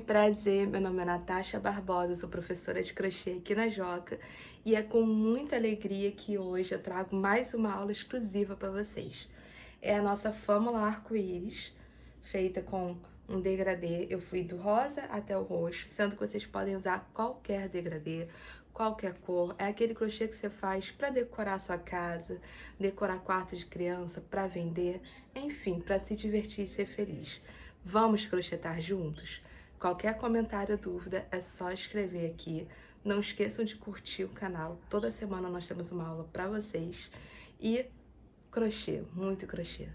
prazer, meu nome é Natasha Barbosa, sou professora de crochê aqui na Joca e é com muita alegria que hoje eu trago mais uma aula exclusiva para vocês. É a nossa fórmula arco-íris, feita com um degradê. Eu fui do rosa até o roxo, sendo que vocês podem usar qualquer degradê, qualquer cor. É aquele crochê que você faz para decorar sua casa, decorar quarto de criança, para vender, enfim, para se divertir e ser feliz. Vamos crochetar juntos? Qualquer comentário ou dúvida é só escrever aqui. Não esqueçam de curtir o canal. Toda semana nós temos uma aula para vocês. E crochê, muito crochê.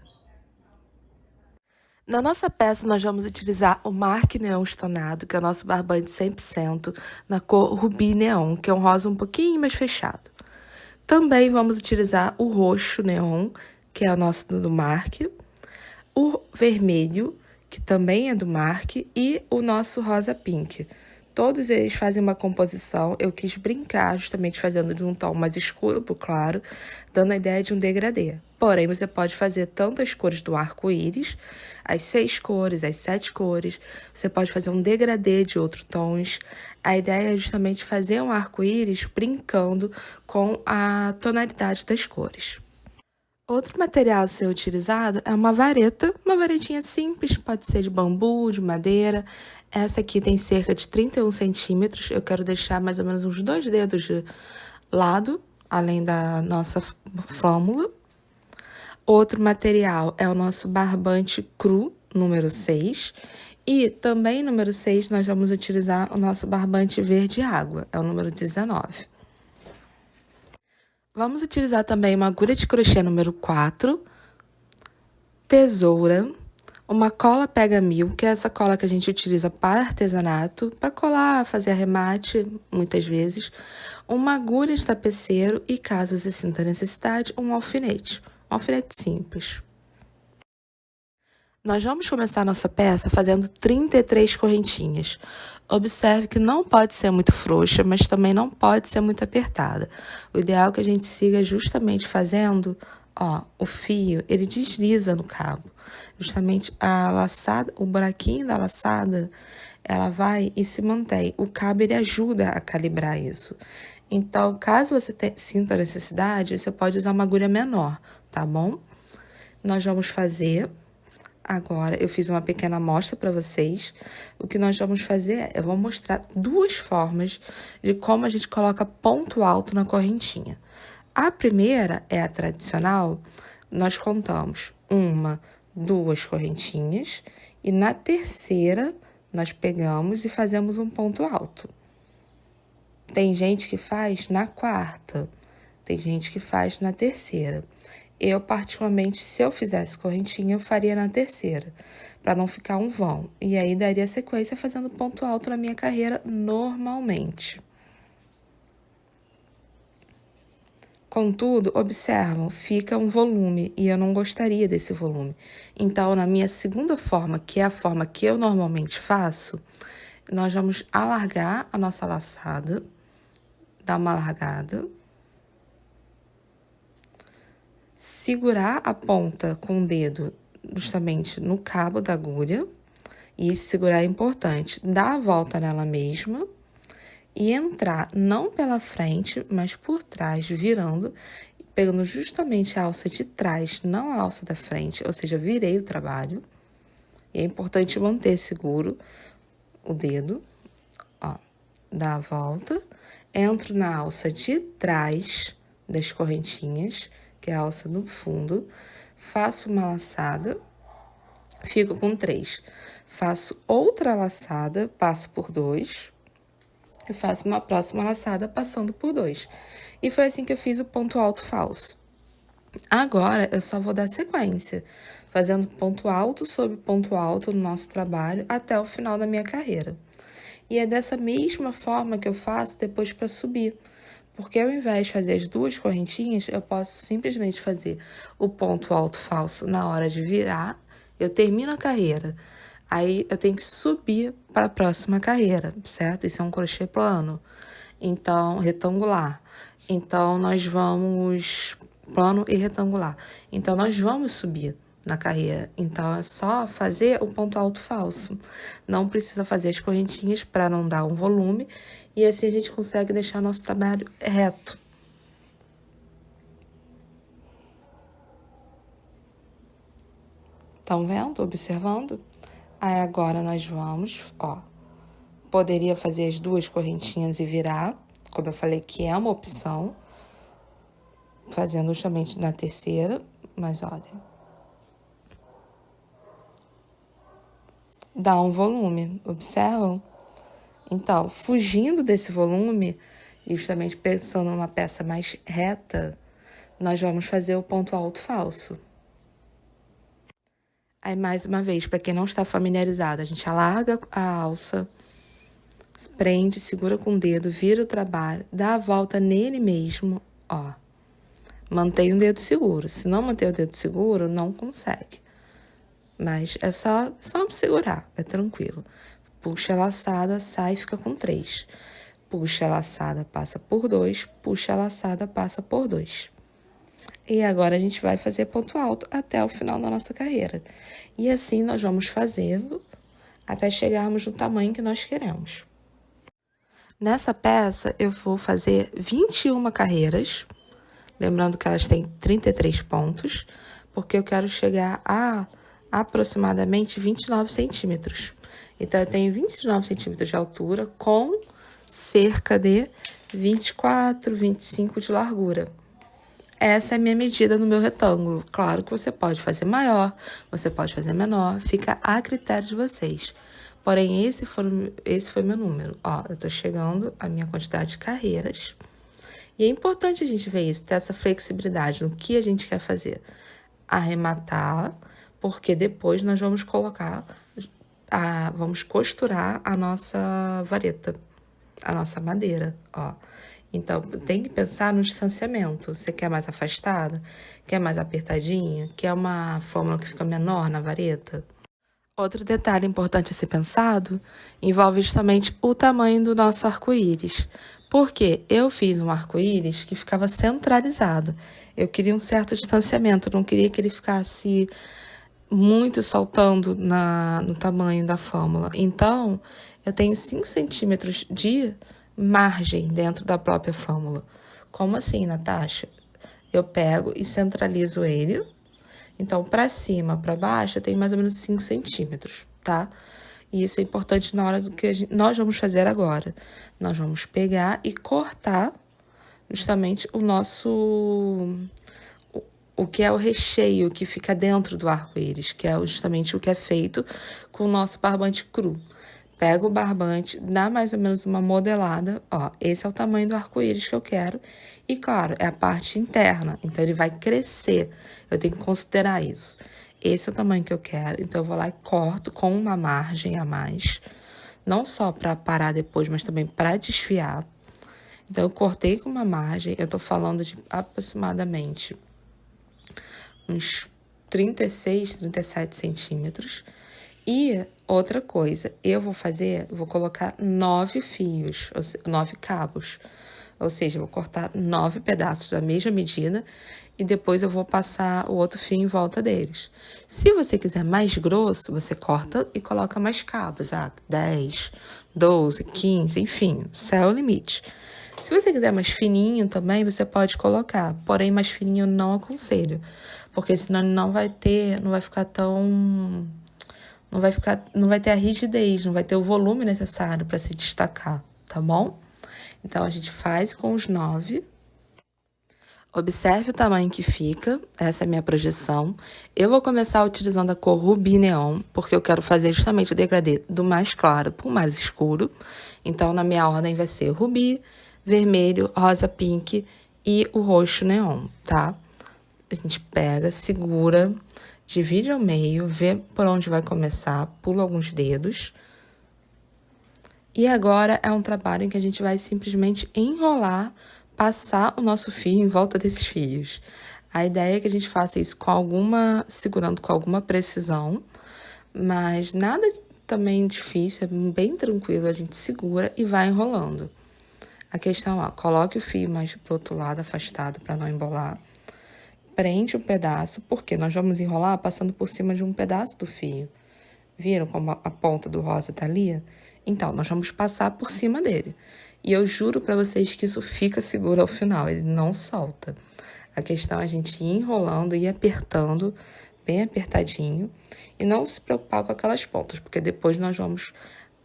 Na nossa peça, nós vamos utilizar o Marque Neon Estonado, que é o nosso barbante 100%, na cor Rubi Neon, que é um rosa um pouquinho mais fechado. Também vamos utilizar o roxo neon, que é o nosso do Marque, o vermelho, que também é do Marque, e o nosso rosa pink. Todos eles fazem uma composição. Eu quis brincar justamente fazendo de um tom mais escuro para o claro, dando a ideia de um degradê. Porém, você pode fazer tanto as cores do arco-íris, as 6 cores, as 7 cores. Você pode fazer um degradê de outros tons. A ideia é justamente fazer um arco-íris brincando com a tonalidade das cores. Outro material a ser utilizado é uma varetinha simples, pode ser de bambu, de madeira. Essa aqui tem cerca de 31 centímetros, eu quero deixar mais ou menos uns 2 dedos de lado, além da nossa fórmula. Outro material é o nosso barbante cru, número 6. E também, número 6, nós vamos utilizar o nosso barbante verde água, é o número 19. Vamos utilizar também uma agulha de crochê número 4, tesoura, uma cola pega-mil, que é essa cola que a gente utiliza para artesanato, para colar, fazer arremate, muitas vezes, uma agulha de tapeceiro e, caso você sinta necessidade, um alfinete simples. Nós vamos começar a nossa peça fazendo 33 correntinhas. Observe que não pode ser muito frouxa, mas também não pode ser muito apertada. O ideal é que a gente siga justamente fazendo, ó, o fio, ele desliza no cabo. Justamente a laçada, o buraquinho da laçada, ela vai e se mantém. O cabo, ele ajuda a calibrar isso. Então, caso você sinta a necessidade, você pode usar uma agulha menor, tá bom? Nós vamos fazer... Agora, eu fiz uma pequena amostra para vocês. O que nós vamos fazer é, eu vou mostrar 2 formas de como a gente coloca ponto alto na correntinha. A primeira é a tradicional, nós contamos 1, 2 correntinhas e na terceira nós pegamos e fazemos um ponto alto. Tem gente que faz na 4ª, tem gente que faz na 3ª. Eu, particularmente, se eu fizesse correntinha, eu faria na 3ª, para não ficar um vão. E aí, daria sequência fazendo ponto alto na minha carreira normalmente. Contudo, observam, fica um volume, e eu não gostaria desse volume. Então, na minha segunda forma, que é a forma que eu normalmente faço, nós vamos alargar a nossa laçada, dar uma alargada, segurar a ponta com o dedo justamente no cabo da agulha, e segurar é importante, dar a volta nela mesma e entrar não pela frente, mas por trás, virando, pegando justamente a alça de trás, não a alça da frente, ou seja, virei o trabalho. E é importante manter seguro o dedo, ó, dar a volta, entro na alça de trás das correntinhas, que é a alça no fundo, faço uma laçada, fico com 3. Faço outra laçada, passo por 2, e faço uma próxima laçada passando por 2. E foi assim que eu fiz o ponto alto falso. Agora, eu só vou dar sequência, fazendo ponto alto sobre ponto alto no nosso trabalho até o final da minha carreira. E é dessa mesma forma que eu faço depois para subir. Porque ao invés de fazer as 2 correntinhas, eu posso simplesmente fazer o ponto alto falso na hora de virar, eu termino a carreira. Aí, eu tenho que subir para a próxima carreira, certo? Isso é um crochê plano, então, retangular. Então, nós vamos... Plano e retangular. Então, nós vamos subir, na carreira. Então, é só fazer o ponto alto falso. Não precisa fazer as correntinhas para não dar um volume. E assim a gente consegue deixar nosso trabalho reto. Estão vendo? Observando? Aí agora nós vamos, ó. Poderia fazer as duas correntinhas e virar, como eu falei que é uma opção. Fazendo justamente na terceira, mas olha. Dá um volume, observam? Então, fugindo desse volume, e justamente pensando numa peça mais reta, nós vamos fazer o ponto alto falso. Aí, mais uma vez, para quem não está familiarizado, a gente alarga a alça, prende, segura com o dedo, vira o trabalho, dá a volta nele mesmo, ó. Mantém o dedo seguro. Se não manter o dedo seguro, não consegue. Mas é só segurar, é tranquilo. Puxa a laçada, sai e fica com 3. Puxa a laçada, passa por 2. Puxa a laçada, passa por 2. E agora a gente vai fazer ponto alto até o final da nossa carreira. E assim nós vamos fazendo até chegarmos no tamanho que nós queremos. Nessa peça eu vou fazer 21 carreiras, lembrando que elas têm 33 pontos, porque eu quero chegar a aproximadamente 29 centímetros. Então, eu tenho 29 centímetros de altura com cerca de 24, 25 de largura. Essa é a minha medida no meu retângulo. Claro que você pode fazer maior, você pode fazer menor, fica a critério de vocês. Porém, esse foi meu número. Ó, eu tô chegando à minha quantidade de carreiras. E é importante a gente ver isso, ter essa flexibilidade no que a gente quer fazer. Arrematar, porque depois nós vamos colocar, vamos costurar a nossa vareta, a nossa madeira, ó. Então, tem que pensar no distanciamento. Você quer mais afastada? Quer mais apertadinha? Quer uma fórmula que fica menor na vareta? Outro detalhe importante a ser pensado envolve justamente o tamanho do nosso arco-íris. Porque eu fiz um arco-íris que ficava centralizado. Eu queria um certo distanciamento, não queria que ele ficasse muito saltando no tamanho da fórmula. Então, eu tenho 5 centímetros de margem dentro da própria fórmula. Como assim, Natasha? Eu pego e centralizo ele. Então, para cima, para baixo, eu tenho mais ou menos 5 centímetros, tá? E isso é importante na hora do que nós vamos fazer agora. Nós vamos pegar e cortar justamente o nosso... O que é o recheio que fica dentro do arco-íris, que é justamente o que é feito com o nosso barbante cru. Pega o barbante, dá mais ou menos uma modelada, ó, esse é o tamanho do arco-íris que eu quero. E, claro, é a parte interna, então ele vai crescer, eu tenho que considerar isso. Esse é o tamanho que eu quero, então eu vou lá e corto com uma margem a mais, não só para parar depois, mas também para desfiar. Então, eu cortei com uma margem, eu tô falando de aproximadamente uns 36, 37 centímetros. E outra coisa, eu vou colocar 9 fios, 9 cabos. Ou seja, eu vou cortar 9 pedaços da mesma medida e depois eu vou passar o outro fio em volta deles. Se você quiser mais grosso, você corta e coloca mais cabos, 10, 12, 15, enfim, céu é o limite. Se você quiser mais fininho também, você pode colocar, porém mais fininho eu não aconselho, porque senão não vai ficar tão... Não vai ter a rigidez, não vai ter o volume necessário para se destacar, tá bom? Então, a gente faz com os 9. Observe o tamanho que fica, essa é a minha projeção. Eu vou começar utilizando a cor Rubi Neon, porque eu quero fazer justamente o degradê do mais claro para o mais escuro. Então, na minha ordem vai ser Rubi, vermelho, rosa pink e o roxo neon, tá? A gente pega, segura, divide ao meio, vê por onde vai começar, pula alguns dedos. E agora é um trabalho em que a gente vai simplesmente enrolar, passar o nosso fio em volta desses fios. A ideia é que a gente faça isso segurando com alguma precisão, mas nada também difícil, é bem tranquilo, a gente segura e vai enrolando. A questão, ó, coloque o fio mais pro outro lado, afastado, para não embolar. prende um pedaço, porque nós vamos enrolar passando por cima de um pedaço do fio. Viram como a ponta do rosa tá ali? Então, nós vamos passar por cima dele. E eu juro pra vocês que isso fica seguro ao final, ele não solta. A questão é a gente ir enrolando e apertando, bem apertadinho, e não se preocupar com aquelas pontas, porque depois nós vamos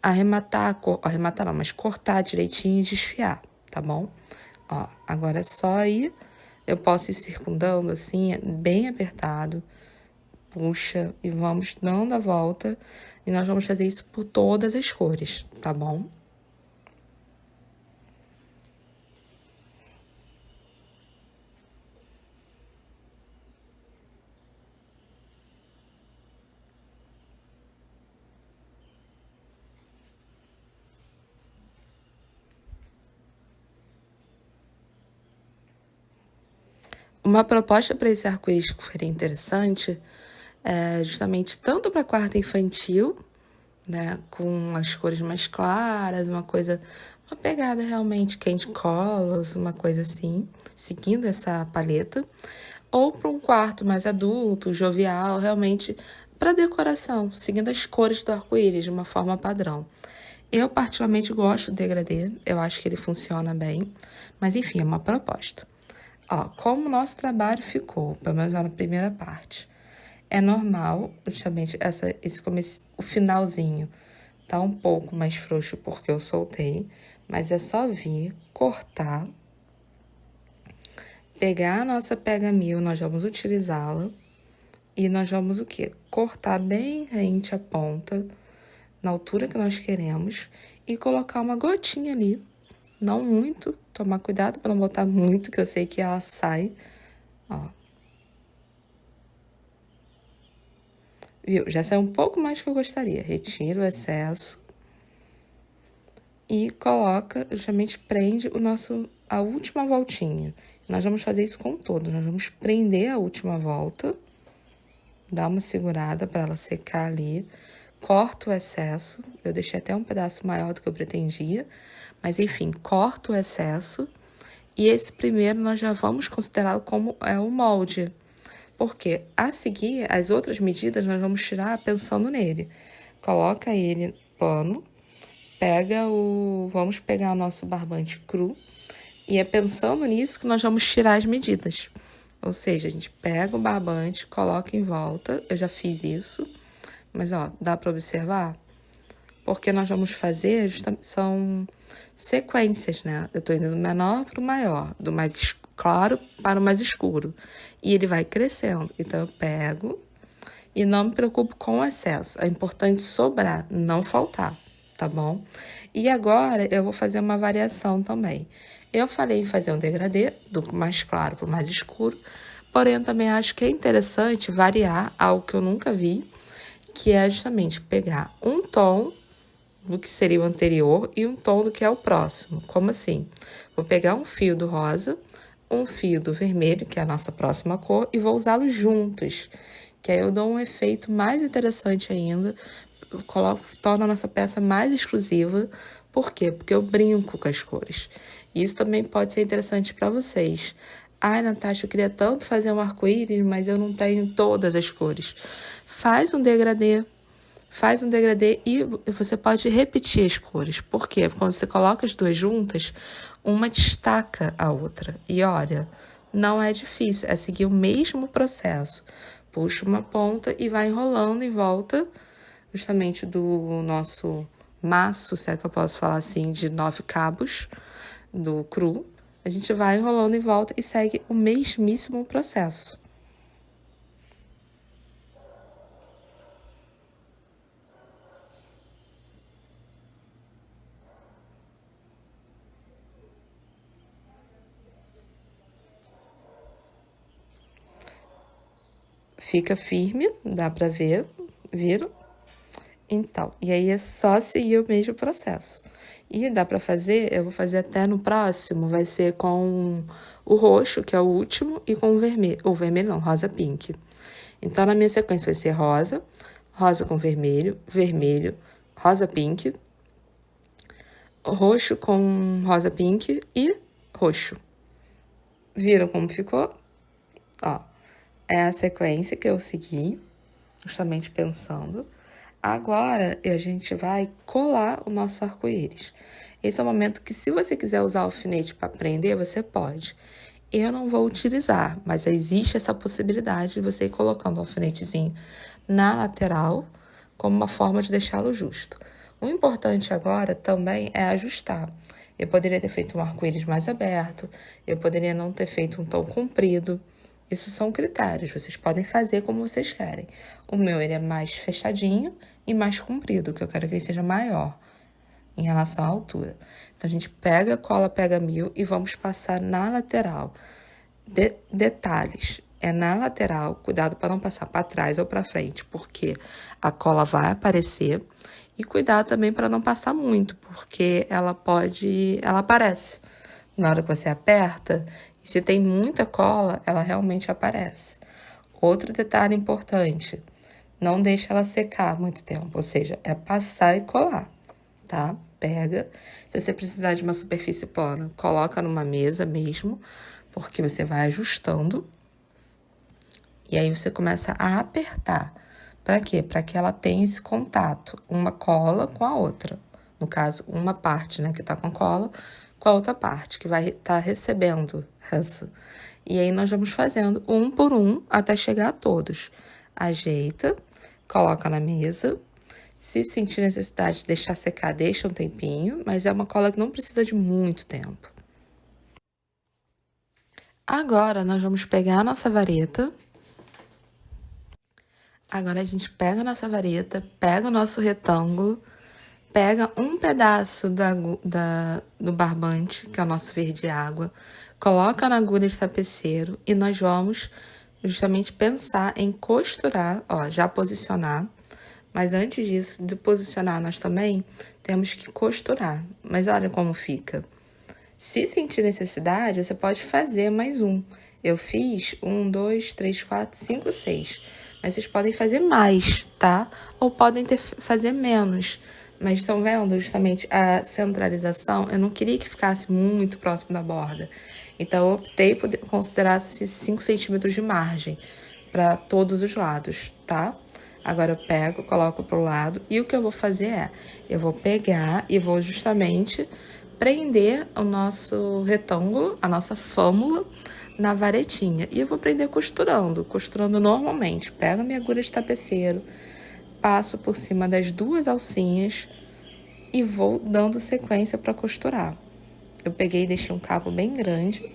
arrematar não, mas cortar direitinho e desfiar, tá bom? Ó, agora é só ir, eu posso ir circundando assim, bem apertado, puxa, e vamos dando a volta, e nós vamos fazer isso por todas as cores, tá bom? Uma proposta para esse arco-íris que seria interessante é justamente tanto para quarta infantil, né, com as cores mais claras, uma pegada realmente candy colors, uma coisa assim, seguindo essa paleta, ou para um quarto mais adulto, jovial, realmente para decoração, seguindo as cores do arco-íris de uma forma padrão. Eu particularmente gosto do degradê, eu acho que ele funciona bem, mas enfim, é uma proposta. Ó, como o nosso trabalho ficou, pelo menos na primeira parte, é normal, justamente, o finalzinho tá um pouco mais frouxo porque eu soltei, mas é só vir, cortar, pegar a nossa pega mil, nós vamos utilizá-la, e nós vamos o quê? Cortar bem rente a ponta, na altura que nós queremos, e colocar uma gotinha ali, não muito, tomar cuidado para não botar muito, que eu sei que ela sai, ó. Viu? Já saiu um pouco mais do que eu gostaria. Retira o excesso e coloca, justamente prende a última voltinha. Nós vamos fazer isso com todo. Nós vamos prender a última volta, dar uma segurada para ela secar ali, corta o excesso. Eu deixei até um pedaço maior do que eu pretendia, mas enfim, corta o excesso. E esse primeiro nós já vamos considerá-lo como o molde. Porque a seguir, as outras medidas nós vamos tirar pensando nele. Coloca ele plano, vamos pegar o nosso barbante cru e é pensando nisso que nós vamos tirar as medidas. Ou seja, a gente pega o barbante, coloca em volta, eu já fiz isso, mas ó, dá para observar? Porque nós vamos fazer, são sequências, né? Eu tô indo do menor para o maior, do mais claro para o mais escuro. E ele vai crescendo. Então, eu pego e não me preocupo com o excesso. É importante sobrar, não faltar, tá bom? E agora, eu vou fazer uma variação também. Eu falei em fazer um degradê, do mais claro para o mais escuro, porém, eu também acho que é interessante variar algo que eu nunca vi, que é justamente pegar um tom do que seria o anterior e um tom do que é o próximo. Como assim? Vou pegar um fio do rosa, um fio do vermelho, que é a nossa próxima cor, e vou usá-los juntos, que aí eu dou um efeito mais interessante ainda, torna a nossa peça mais exclusiva. Por quê? Porque eu brinco com as cores. Isso também pode ser interessante para vocês. Ai, Natasha, eu queria tanto fazer um arco-íris, mas eu não tenho todas as cores. Faz um degradê e você pode repetir as cores. Por quê? Quando você coloca as duas juntas, uma destaca a outra. E olha, não é difícil, é seguir o mesmo processo. Puxa uma ponta e vai enrolando em volta, justamente do nosso maço, se é que eu posso falar assim, de 9 cabos do cru. A gente vai enrolando em volta e segue o mesmíssimo processo. Fica firme, dá pra ver, viram? Então, e aí é só seguir o mesmo processo. E dá pra fazer, eu vou fazer até no próximo, vai ser com o roxo, que é o último, e com o vermelho, ou vermelho não, rosa pink. Então, na minha sequência vai ser rosa, rosa com vermelho, vermelho, rosa pink, roxo com rosa pink e roxo. Viram como ficou? Ó. é a sequência que eu segui, justamente pensando. Agora, a gente vai colar o nosso arco-íris. Esse é o momento que, se você quiser usar alfinete para prender, você pode. Eu não vou utilizar, mas existe essa possibilidade de você ir colocando o alfinetezinho na lateral, como uma forma de deixá-lo justo. O importante agora também é ajustar. Eu poderia ter feito um arco-íris mais aberto, eu poderia não ter feito um tão comprido. Isso são critérios, vocês podem fazer como vocês querem. O meu, ele é mais fechadinho e mais comprido, que eu quero que ele seja maior em relação à altura. Então, a gente pega a cola Pega Mil e vamos passar na lateral. Detalhes, é na lateral, cuidado para não passar para trás ou para frente, porque a cola vai aparecer. E cuidado também para não passar muito, porque ela aparece. Na hora que você aperta, e se tem muita cola, ela realmente aparece. Outro detalhe importante, não deixa ela secar muito tempo, ou seja, é passar e colar, tá? Pega. Se você precisar de uma superfície plana, coloca numa mesa mesmo, porque você vai ajustando. E aí você começa a apertar. Para quê? Para que ela tenha esse contato, uma cola com a outra. No caso, uma parte, né, que tá com cola, com a outra parte, que vai estar recebendo essa. E aí nós vamos fazendo um por um até chegar a todos. Ajeita, coloca na mesa. Se sentir necessidade de deixar secar, deixa um tempinho, mas é uma cola que não precisa de muito tempo. Agora, nós vamos pegar a nossa vareta. Agora, a gente pega a nossa vareta, pega o nosso retângulo, pega um pedaço do barbante, que é o nosso verde água, coloca na agulha de tapeceiro e nós vamos justamente pensar em costurar, ó, já posicionar. Mas antes disso, de posicionar, nós também temos que costurar. Mas olha como fica. Se sentir necessidade, você pode fazer mais um. Eu fiz 1, 2, 3, 4, 5, 6. Mas vocês podem fazer mais, tá? Ou podem fazer menos. Mas estão vendo justamente a centralização? Eu não queria que ficasse muito próximo da borda. Então, eu optei por considerar 5 centímetros de margem para todos os lados, tá? Agora eu pego, coloco pro lado e o que eu vou fazer é, eu vou pegar e vou justamente prender o nosso retângulo, a nossa fâmula, na varetinha. E eu vou prender costurando normalmente. Pego a minha agulha de tapeceiro, passo por cima das duas alcinhas e vou dando sequência para costurar. Eu peguei e deixei um cabo bem grande,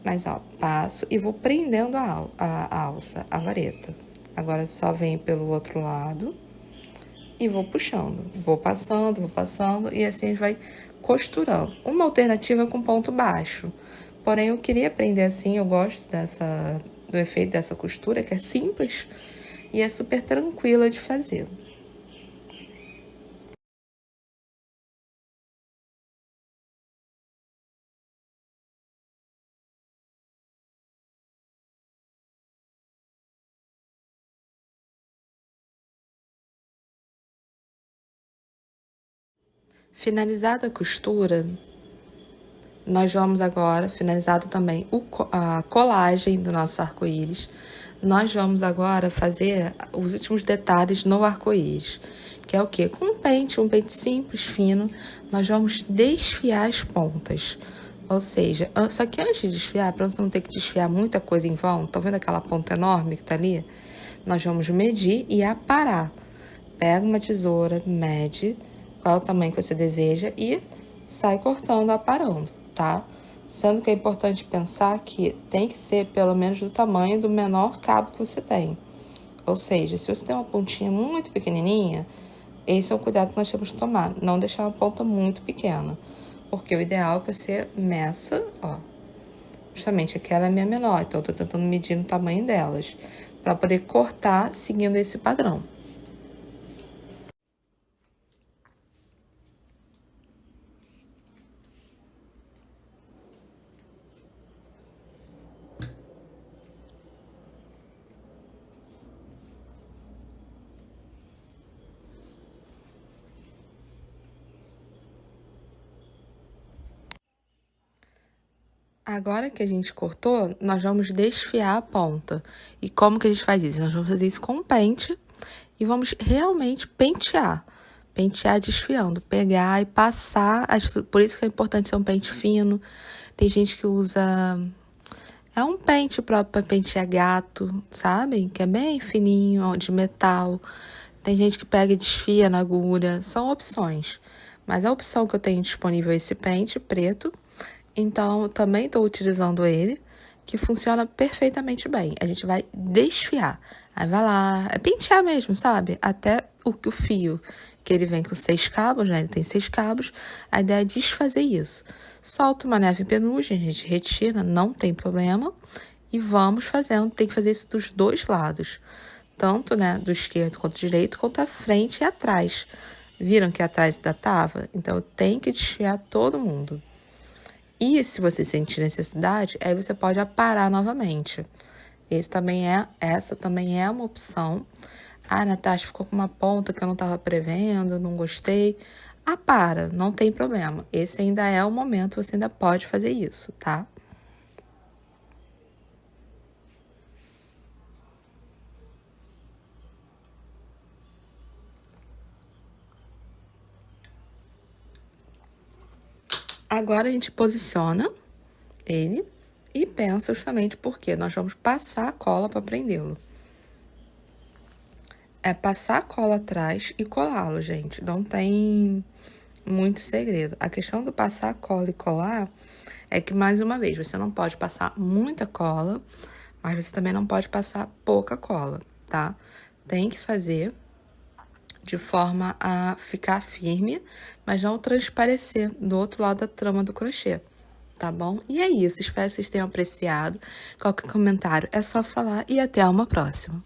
mas ó, passo e vou prendendo a alça, a vareta. Agora só venho pelo outro lado e vou puxando. Vou passando e assim a gente vai costurando. Uma alternativa é com ponto baixo. Porém, eu queria aprender assim, eu gosto do efeito dessa costura, que é simples e é super tranquila de fazer. Finalizada a costura, nós vamos agora, finalizado também a colagem do nosso arco-íris, nós vamos agora fazer os últimos detalhes no arco-íris, que é o quê? Com um pente simples, fino, nós vamos desfiar as pontas. Ou seja, só que antes de desfiar, para você não ter que desfiar muita coisa em vão, tá vendo aquela ponta enorme que tá ali? Nós vamos medir e aparar. Pega uma tesoura, mede qual é o tamanho que você deseja e sai cortando, aparando, tá? Sendo que é importante pensar que tem que ser pelo menos do tamanho do menor cabo que você tem. Ou seja, se você tem uma pontinha muito pequenininha, esse é o cuidado que nós temos que tomar. Não deixar uma ponta muito pequena. Porque o ideal é que você meça, ó. Justamente aquela é a minha menor, então eu tô tentando medir o tamanho delas. Pra poder cortar seguindo esse padrão. Agora que a gente cortou, nós vamos desfiar a ponta. E como que a gente faz isso? Nós vamos fazer isso com um pente e vamos realmente pentear. Pentear desfiando, pegar e passar. Por isso que é importante ser um pente fino. Tem gente que usa... É um pente próprio para pentear gato, sabem? Que é bem fininho, de metal. Tem gente que pega e desfia na agulha. São opções. Mas a opção que eu tenho disponível é esse pente preto. Então, eu também estou utilizando ele, que funciona perfeitamente bem. A gente vai desfiar. Aí vai lá, é pentear mesmo, sabe? Até o fio, que ele vem com 6 cabos, né? Ele tem 6 cabos. A ideia é desfazer isso. Solta uma neve em penugem, a gente retira, não tem problema. E vamos fazendo, tem que fazer isso dos dois lados. Tanto, né, do esquerdo quanto do direito, quanto a frente e atrás. Viram que atrás ainda tava? Então, eu tenho que desfiar todo mundo. E se você sentir necessidade, aí você pode aparar novamente. Essa também é uma opção. Ah, Natasha, ficou com uma ponta que eu não estava prevendo, não gostei. Apara, não tem problema. Esse ainda é o momento, você ainda pode fazer isso, tá? Agora a gente posiciona ele e pensa justamente porque nós vamos passar a cola para prendê-lo. É passar a cola atrás e colá-lo, gente. Não tem muito segredo. A questão do passar a cola e colar é que, mais uma vez, você não pode passar muita cola, mas você também não pode passar pouca cola, tá? Tem que fazer de forma a ficar firme, mas não transparecer do outro lado da trama do crochê, tá bom? E é isso, espero que vocês tenham apreciado. Qualquer comentário é só falar e até uma próxima.